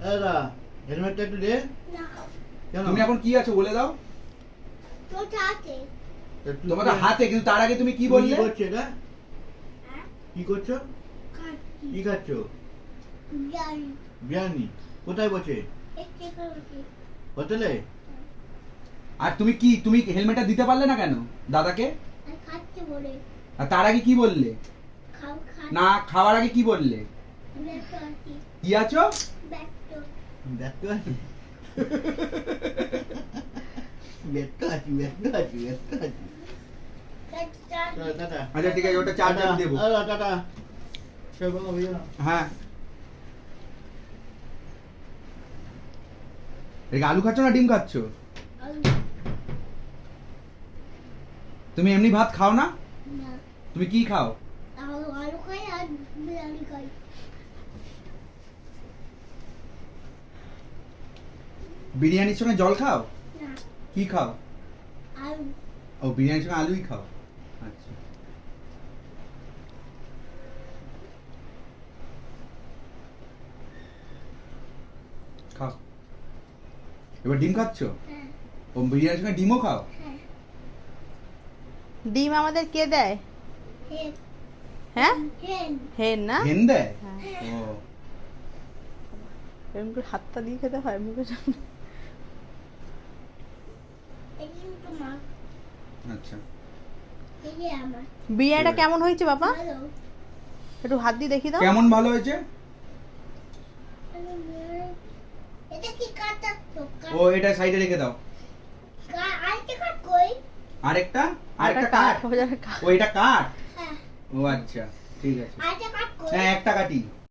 দাদা হেলমেটটা একটু দে। না কেন তুমি এখন কি আছো বলে দাও। তো চাতে তোমার তো হাতে, কিন্তু তার আগে তুমি কি কি বললে? করছো এটা? হ্যাঁ কি করছো? খাচ্ছি কি খাচ্ছো? জানি বিরিয়ানি। কোথায় বসে? একটু খাচ্ছি হোটেলে? আর তুমি হেলমেটটা দিতে পারলে না কেন দাদাকে? আর খাচ্ছি বলে আর তার আগে কি বললে? খাও না, খাওয়ার আগে কি বললে? ব্যস্ত আছি কি আছো? ব্যস্ত ব্যস্ত আছি। ব্যস্ত আছি, ব্যস্ত আছি, ব্যস্ত আছি। চলো, টাটা। আচ্ছা ঠিক আছে, ওটা চার্জার টাটা। দেবো। টাটা। চল বাবা, বেরিয়ে নাও। হ্যাঁ। এদিকে আলু খাচ্ছ না ডিম খাচ্ছ? তুমি এমনি ভাত খাও না? না তুমি কি খাও? আলু খাই আর বিরিয়ানি খাই বিরিয়ানির সঙ্গে জল খাও? না কি খাও? আলু ও, বিরিয়ানির সঙ্গে আলুই খাও। আচ্ছা। খাও। এবার ডিম খাচ্ছ? হ্যাঁ ও, বিরিয়ানির সঙ্গে ডিমও খাও? হ্যাঁ ডিম আমাদের কে দেয়? হেন হ্যাঁ হেন হেন না? হেন দেয়? হ্যাঁ। ও, এরকম করে হাতটা দিয়ে খেতে হয় মুখের সামনে। এই কিন্তু মা আচ্ছা। এই যে আমার বিরিয়ানিটা কেমন হয়েছে বাবা? ভালো একটু হাত দিয়ে দেখি দাও। কেমন ভালো হয়েছে? এটা কি কাটা তো ও, এটা সাইডে রেখে দাও। আরেকটা কাট কই আরেকটা আরেকটা কাট। কাঠ, ও যেন কাঠ। ও, এটা কাঠ? হ্যাঁ ও আচ্ছা, ঠিক আছে। আরেকটা কাট কই হ্যাঁ, একটা কাটি।